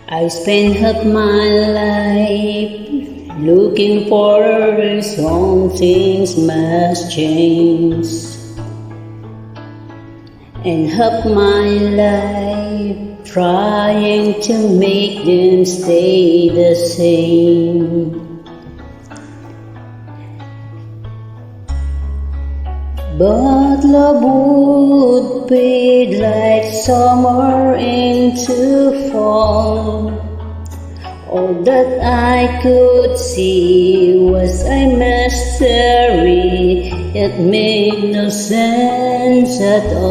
I spent half my life looking for some things must change, and half my life trying to make them stay the same. But love would fade like summer into fall. All that I could see was a mystery. It made no sense at all.